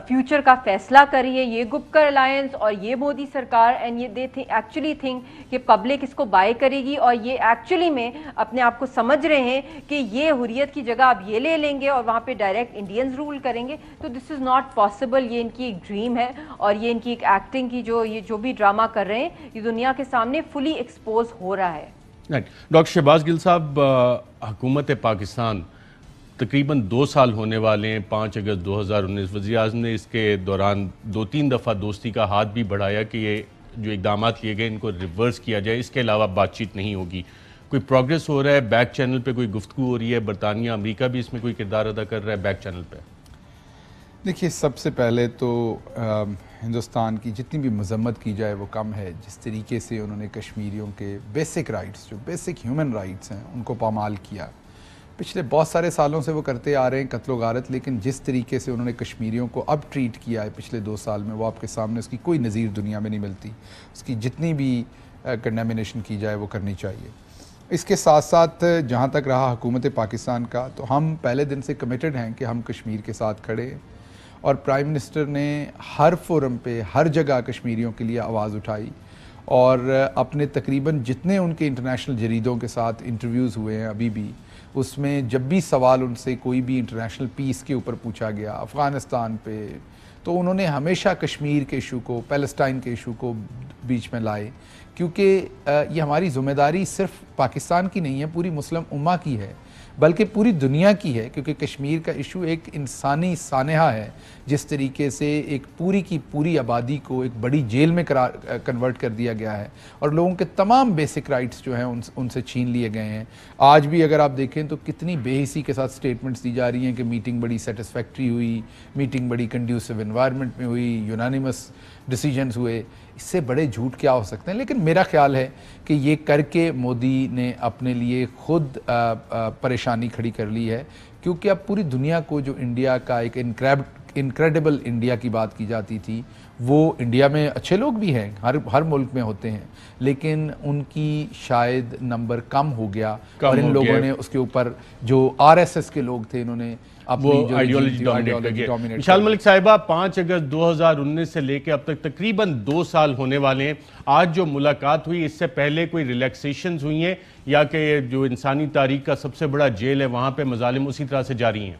फ्यूचर का फैसला कर रही है ये गुपकर अलायंस और ये मोदी सरकार, एंड ये दे एक्चुअली थिंक कि पब्लिक इसको बाय करेगी, और ये एक्चुअली में अपने आप को समझ रहे हैं कि ये हुर्रियत की जगह अब ये ले लेंगे और वहाँ पे डायरेक्ट इंडियंस रूल करेंगे। तो दिस इज़ नॉट पॉसिबल, ये इनकी एक ड्रीम है और ये इनकी एक एक्टिंग की जो भी ड्रामा कर रहे हैं ये दुनिया के सामने फुली एक्सपोज हो रहा है। डॉक्टर शहबाज गिल साहब, हुकूमत पाकिस्तान तकरीबन 2 साल होने वाले हैं। 5 अगस्त 2019 वज़ीर-ए-आज़म ने इसके दौरान 2-3 दफ़ा दोस्ती का हाथ भी बढ़ाया कि ये जो इक़दामात लिए गए इनको रिवर्स किया जाए, इसके अलावा बातचीत नहीं होगी। कोई प्रोग्रेस हो रहा है? बैक चैनल पे कोई गुफ्तगू हो रही है? बरतानिया, अमेरिका भी इसमें कोई किरदार अदा कर रहा है बैक चैनल पे? देखिए, सबसे पहले तो हिंदुस्तान की जितनी भी मजम्मत की जाए वो कम है। जिस तरीके से उन्होंने कश्मीरियों के बेसिक राइट्स, जो बेसिक ह्यूमन राइट्स हैं, उनको पामाल किया। पिछले बहुत सारे सालों से वो करते आ रहे हैं कत्ल गारत, लेकिन जिस तरीके से उन्होंने कश्मीरियों को अब ट्रीट किया है पिछले 2 साल में, वो आपके सामने उसकी कोई नज़ीर दुनिया में नहीं मिलती। उसकी जितनी भी कंडेमिनेशन की जाए वो करनी चाहिए। इसके साथ साथ जहाँ तक रहा हुकूमत पाकिस्तान का, तो हम पहले दिन से कमिटेड हैं कि हम कश्मीर के साथ खड़े हैं, और प्राइम मिनिस्टर ने हर फोरम पे हर जगह कश्मीरियों के लिए आवाज़ उठाई, और अपने तकरीबन जितने उनके इंटरनेशनल जरीदों के साथ इंटरव्यूज़ हुए हैं अभी भी, उसमें जब भी सवाल उनसे कोई भी इंटरनेशनल पीस के ऊपर पूछा गया, अफ़गानिस्तान पे, तो उन्होंने हमेशा कश्मीर के इशू को, पैलेस्टाइन के इशू को बीच में लाए, क्योंकि ये हमारी ज़िम्मेदारी सिर्फ पाकिस्तान की नहीं है, पूरी मुस्लिम उम्मा की है, बल्कि पूरी दुनिया की है। क्योंकि कश्मीर का इशू एक इंसानी सानहा है। जिस तरीके से एक पूरी की पूरी आबादी को एक बड़ी जेल में कन्वर्ट कर दिया गया है, और लोगों के तमाम बेसिक राइट्स जो हैं उनसे छीन लिए गए हैं। आज भी अगर आप देखें तो कितनी बेहिसी के साथ स्टेटमेंट्स दी जा रही हैं कि मीटिंग बड़ी सेटिस्फैक्ट्री हुई, मीटिंग बड़ी कंड्यूसिव एनवायरनमेंट में हुई, यूनानिमस डिसीजंस हुए। इससे बड़े झूठ क्या हो सकते हैं? लेकिन मेरा ख्याल है कि ये करके मोदी ने अपने लिए खुद परेशानी खड़ी कर ली है, क्योंकि अब पूरी दुनिया को जो इंडिया का एक इनक्रेडिबल इंडिया की बात की जाती थी, वो इंडिया में अच्छे लोग भी हैं, हर मुल्क में होते हैं, लेकिन उनकी शायद नंबर कम हो गया, और इन लोगों ने उसके ऊपर जो RSS के लोग थे, इन्होंने वो आइडियोलॉजी डोमिनेट। विशाल मलिक साहिबा, 5 अगस्त 2019 से लेके अब तक तकरीबन 2 साल होने वाले हैं। आज जो मुलाकात हुई, इससे पहले कोई रिलैक्सेशंस हुई हैं, या कि जो इंसानी तारीख का सबसे बड़ा जेल है वहाँ पे मजालिम उसी तरह से जारी हैं?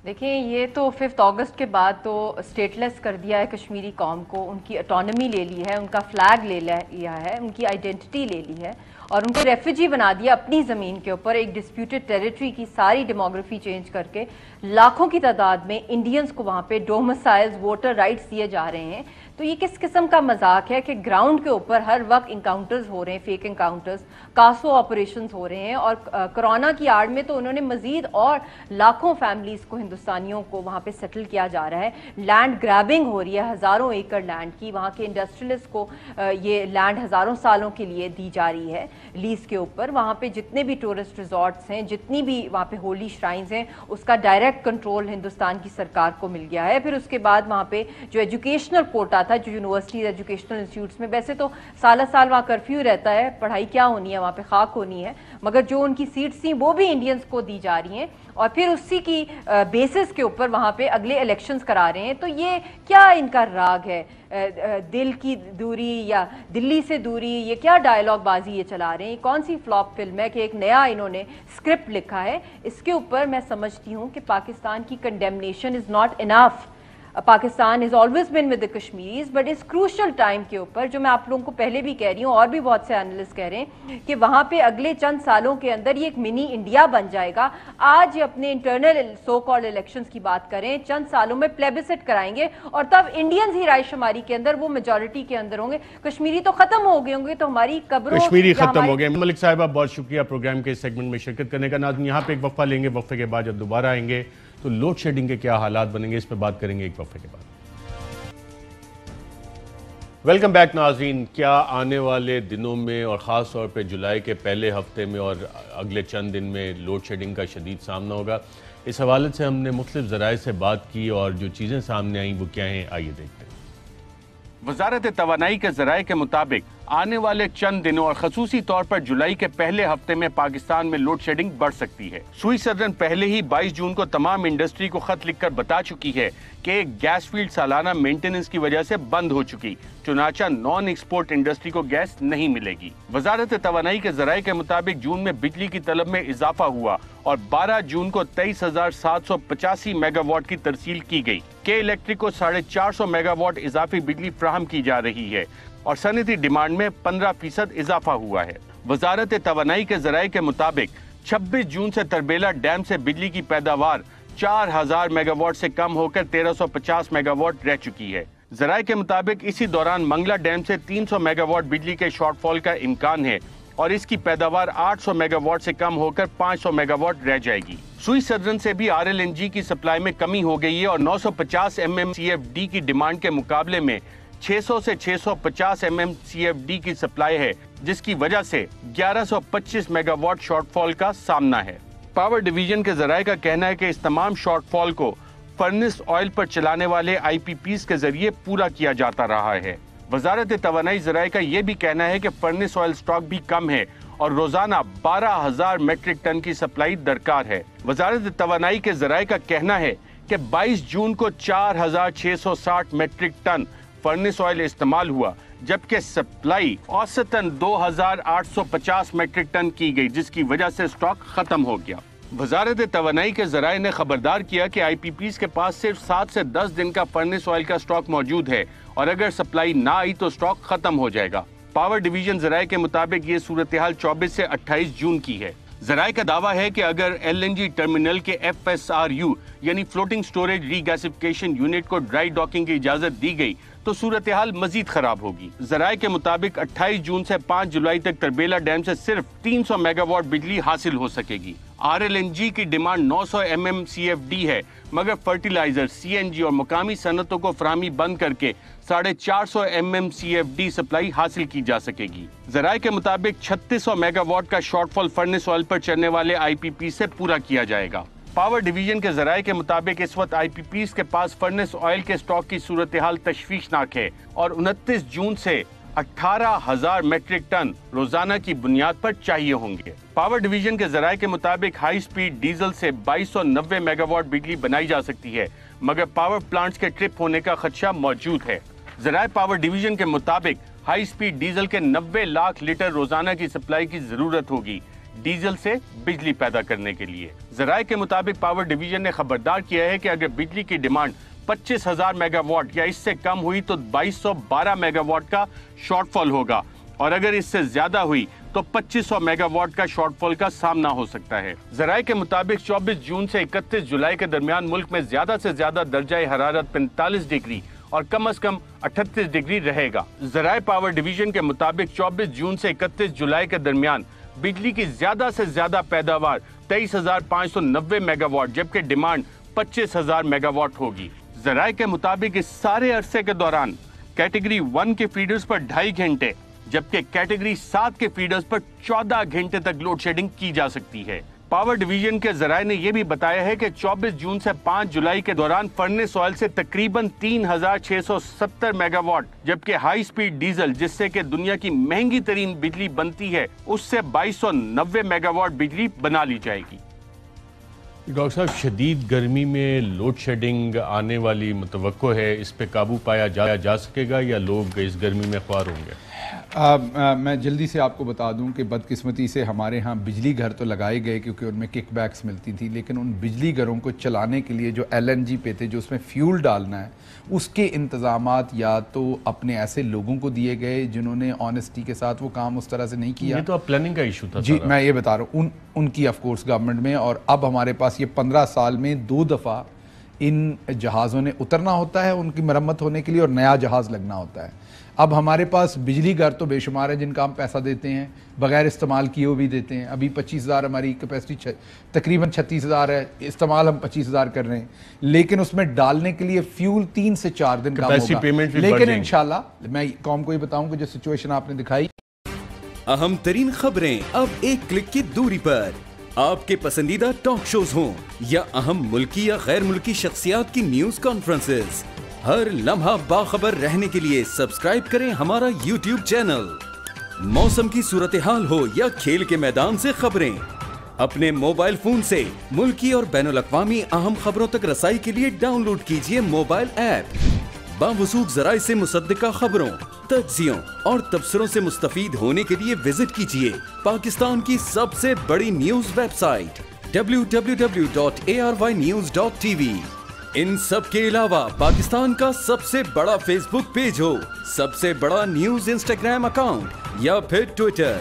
देखिए, ये तो 5 अगस्त के बाद तो स्टेटलेस कर दिया है कश्मीरी कौम को, उनकी ऑटोनॉमी ले ली है, उनका फ्लैग ले लिया है, उनकी आइडेंटिटी ले ली है, और उनको रेफ्यूजी बना दिया अपनी ज़मीन के ऊपर। एक डिस्प्यूटेड टेरिटरी की सारी डेमोग्राफी चेंज करके लाखों की तादाद में इंडियंस को वहाँ पे डोमिसाइल्स, वोटर राइट्स दिए जा रहे हैं। तो ये किस किस्म का मजाक है कि ग्राउंड के ऊपर हर वक्त इनकाउंटर्स हो रहे हैं, फेक इनकाउंटर्स, कासो ऑपरेशंस हो रहे हैं, और कोरोना की आड़ में तो उन्होंने मजीद और लाखों फैमिलीज को, हिंदुस्तानियों को वहाँ पे सेटल किया जा रहा है। लैंड ग्रैबिंग हो रही है, हज़ारों एकड़ लैंड की, वहाँ के इंडस्ट्रियलिस्ट को ये लैंड हज़ारों सालों के लिए दी जा रही है लीज के ऊपर। वहाँ पे जितने भी टूरिस्ट रिजॉर्ट्स हैं, जितनी भी वहाँ पे होली श्राइन्स हैं, उसका डायरेक्ट कंट्रोल हिंदुस्तान की सरकार को मिल गया है। फिर उसके बाद वहाँ पे जो एजुकेशनल कोटा था, जो यूनिवर्सिटीज, एजुकेशनल इंस्टीट्यूट्स में, वैसे तो साल वहाँ कर्फ्यू रहता है, पढ़ाई क्या होनी है, वहाँ पे खाक होनी है, मगर जो उनकी सीट्स थी वो भी इंडियंस को दी जा रही हैं, और फिर उसी की बेसिस के ऊपर वहाँ पे अगले इलेक्शंस करा रहे हैं। तो ये क्या इनका राग है? दिल की दूरी या दिल्ली से दूरी, ये क्या डायलॉग बाजी ये चला रहे हैं? कौन सी फ्लॉप फिल्म है कि एक नया इन्होंने स्क्रिप्ट लिखा है? इसके ऊपर मैं समझती हूँ कि पाकिस्तान की condemnation is not enough. Pakistan is always been with the Kashmiris, but इस क्रूशल टाइम के ऊपर, जो मैं आप लोगों को पहले भी कह रही हूँ और भी बहुत से एनालिस्ट कह रहे हैं, कि वहाँ पे अगले चंद सालों के अंदर ये एक मिनी इंडिया बन जाएगा। आज ये अपने इंटरनल सो कॉल्ड इलेक्शंस की बात करें, चंद सालों में प्लेबिसिट कराएंगे, और तब इंडियंस ही रायशुमारी के अंदर वो मेजोरिटी के अंदर होंगे। कश्मीरी तो खत्म हो गए होंगे, तो हमारी कब्रों, कश्मीरी खत्म हो गए। मलिक साहिबा, बहुत शुक्रिया प्रोग्राम के इस सेगमेंट में शिरकत करने का। नाज़रीन, यहाँ पे एक वक्फा लेंगे, वक्फे के बाद जब दोबारा आएंगे तो लोड शेडिंग के क्या हालात बनेंगे, इस पर बात करेंगे एक वक्फे के बाद। वेलकम बैक नाज़रीन। क्या आने वाले दिनों में और ख़ास तौर पे जुलाई के पहले हफ्ते में और अगले चंद दिन में लोड शेडिंग का शदीद सामना होगा? इस हवाले से हमने मुख्तलिफ ज़राए से बात की और जो चीज़ें सामने आई वो क्या हैं, आइए देखते हैं। वजारत तवानाई के ज़राए के मुताबिक आने वाले चंद दिनों और खसूसी तौर पर जुलाई के पहले हफ्ते में पाकिस्तान में लोड शेडिंग बढ़ सकती है। सुई सदरन पहले ही 22 जून को तमाम इंडस्ट्री को खत लिखकर बता चुकी है कि एक गैस फील्ड सालाना मेंटेनेंस की वजह से बंद हो चुकी, चुनाचा नॉन एक्सपोर्ट इंडस्ट्री को गैस नहीं मिलेगी। वजारत तवानाई के ज़राए के मुताबिक जून में बिजली की तलब में इजाफा हुआ और 12 जून को 23,785 मेगावाट की तरसील की गई। के इलेक्ट्रिक को 450 मेगावाट इजाफी बिजली फ्राहम की जा रही है और सनती डिमांड में 15% इजाफा हुआ है। वजारत तवानाई के ज़राए के मुताबिक 26 जून से तरबेला डैम से बिजली की पैदावार 4000 मेगावाट से कम होकर 1350 मेगावाट रह चुकी है। ज़राए के मुताबिक इसी दौरान मंगला डैम से 300 मेगावाट बिजली के शॉर्टफॉल का इम्कान है और इसकी पैदावार 800 मेगावाट से कम होकर 500 मेगावाट रह जाएगी। सुई सदरन से भी RLNG की सप्लाई में कमी हो गई है और 950 MMCFD की डिमांड के मुकाबले में 600 से 650 MMCFD की सप्लाई है, जिसकी वजह से 1125 मेगावाट शॉर्टफॉल का सामना है। पावर डिवीजन के ज़राए का कहना है कि इस तमाम शॉर्टफॉल को फर्नेस ऑयल पर चलाने वाले IPPs के जरिए पूरा किया जाता रहा है। वजारत तवानाई ज़राए का यह भी कहना है कि फर्नेस ऑयल स्टॉक भी कम है और रोजाना 12,000 मेट्रिक टन की सप्लाई दरकार है। वजारत तवानाई के ज़राए का कहना है कि 22 जून को 4,660 मेट्रिक टन फर्नेस ऑयल इस्तेमाल हुआ, जबकि सप्लाई औसतन 2,850 मेट्रिक टन की गई, जिसकी वजह से स्टॉक खत्म हो गया। वजारत तवानाई के ज़राए ने खबरदार किया कि IPPs के पास सिर्फ 7 से 10 दिन का फर्नेस ऑयल का स्टॉक मौजूद है और अगर सप्लाई ना आई तो स्टॉक खत्म हो जाएगा। पावर डिवीजन ज़राए के मुताबिक ये सूरत हाल 24 से 28 जून की है। ज़राए का दावा है कि अगर LNG टर्मिनल के FSRU यानी फ्लोटिंग स्टोरेज रीगैसिफिकेशन यूनिट को ड्राई डॉकिंग की इजाजत दी गई तो सूरत हाल मजीद खराब होगी। ज़राए के मुताबिक 28 जून से 5 जुलाई तक तरबेला डैम से सिर्फ 300 मेगावाट बिजली हासिल हो सकेगी। RLNG की डिमांड 900 MMCFD है, मगर फर्टिलाइजर, CNG और मुकामी सनतों को फराहमी बंद करके 450 MMCFD सप्लाई हासिल की जा सकेगी। ज़राए के मुताबिक 3600 मेगावाट का शॉर्टफॉल फर्नेस ऑयल पर चलने वाले IPP से पूरा किया जाएगा। पावर डिवीजन के ज़राए के मुताबिक इस वक्त IPPs के पास फर्नेस ऑयल के स्टॉक की सूरत हाल तशवीशनाक है और 29 जून से 18,000 मेट्रिक टन रोजाना की बुनियाद पर चाहिए होंगे। पावर डिवीजन के ज़राए के मुताबिक हाई स्पीड डीजल से 2290 मेगावाट बिजली बनाई जा सकती है, मगर पावर प्लांट्स के ट्रिप होने का खदशा मौजूद है। ज़राए पावर डिवीजन के मुताबिक हाई स्पीड डीजल के 90 लाख लीटर रोजाना की सप्लाई की जरूरत होगी डीजल से बिजली पैदा करने के लिए। ज़राए के मुताबिक पावर डिवीजन ने खबरदार किया है कि अगर बिजली की डिमांड 25,000 मेगावाट या इससे कम हुई तो 2212 मेगावाट का शॉर्टफॉल होगा और अगर इससे ज्यादा हुई तो 2500 मेगावाट का शॉर्टफॉल का सामना हो सकता है। ज़राए के मुताबिक 24 जून से 31 जुलाई के दरमियान मुल्क में ज्यादा से ज्यादा दर्जा हरारत 45 डिग्री और कम से कम 38 डिग्री रहेगा। ज़राए पावर डिवीजन के मुताबिक 24 जून से 31 जुलाई के दरमियान बिजली की ज्यादा से ज्यादा पैदावार 23,590 मेगावाट जबकि डिमांड 25,000 मेगावाट होगी। ज़राए के मुताबिक इस सारे अरसे के दौरान कैटेगरी 1 के फीडर्स पर 2.5 घंटे जबकि कैटेगरी 7 के फीडर्स पर 14 घंटे तक लोड शेडिंग की जा सकती है। पावर डिवीजन के ज़राए ने यह भी बताया है कि 24 जून से 5 जुलाई के दौरान फर्नेस ऑयल से तकरीबन 3,670 मेगावाट जबकि हाई स्पीड डीजल जिससे कि दुनिया की महंगी तरीन बिजली बनती है उससे 2290 मेगावाट बिजली बना ली जाएगी। डॉक्टर साहब, शदीद गर्मी में लोड शेडिंग आने वाली मुतवक्को है, इस पे काबू पाया जा सकेगा या लोग इस गर्मी में ख्वार होंगे? मैं जल्दी से आपको बता दूं कि बदकिस्मती से हमारे यहाँ बिजली घर तो लगाए गए क्योंकि उनमें किकबैक्स मिलती थी, लेकिन उन बिजली घरों को चलाने के लिए जो LNG पे थे, जो उसमें फ्यूल डालना है, उसके इंतज़ामात या तो अपने ऐसे लोगों को दिए गए जिन्होंने ऑनेस्टी के साथ वो काम उस तरह से नहीं किया। ये तो अब प्लानिंग का इशू था जी, मैं ये बता रहा हूँ उनकी ऑफ कोर्स गवर्नमेंट में, और अब हमारे पास ये 15 साल में 2 दफ़ा इन जहाज़ों ने उतरना होता है उनकी मरम्मत होने के लिए और नया जहाज़ लगना होता है। अब हमारे पास बिजली घर तो बेशुमार है जिनका हम पैसा देते हैं, बगैर इस्तेमाल किए भी देते हैं। अभी 25,000 हमारी कैपेसिटी तकरीबन 36,000 है, इस्तेमाल हम 25,000 कर रहे हैं, लेकिन उसमें डालने के लिए फ्यूल 3 से 4 दिन काम होगा। लेकिन इंशाल्लाह मैं कौम को ये बताऊं कि जो सिचुएशन आपने दिखाई। अहम तरीन खबरें अब एक क्लिक की दूरी पर, आपके पसंदीदा टॉक शोज हों या अहम मुल्की या गैर मुल्की शख्सियात की न्यूज कॉन्फ्रेंसेस, हर लम्हा बाखबर रहने के लिए सब्सक्राइब करें हमारा YouTube चैनल। मौसम की सूरत हाल हो या खेल के मैदान से खबरें, अपने मोबाइल फोन से मुल्की और बैनुल-अक़वामी अहम खबरों तक रसाई के लिए डाउनलोड कीजिए मोबाइल ऐप। बावसूख ज़राए से मुसद्दिक़ा खबरों, तज्ज़ियों और तबसरों से मुस्तफ़ीद होने के लिए विजिट कीजिए पाकिस्तान की सबसे बड़ी न्यूज़ वेबसाइट www.arYnews.tv। इन सब के अलावा पाकिस्तान का सबसे बड़ा फेसबुक पेज हो, सबसे बड़ा न्यूज़ इंस्टाग्राम अकाउंट या फिर ट्विटर,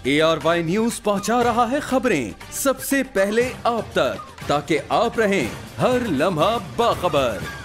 ARY न्यूज़ पहुंचा रहा है खबरें सबसे पहले आप तक, ताकि आप रहें हर लम्हा बाखबर।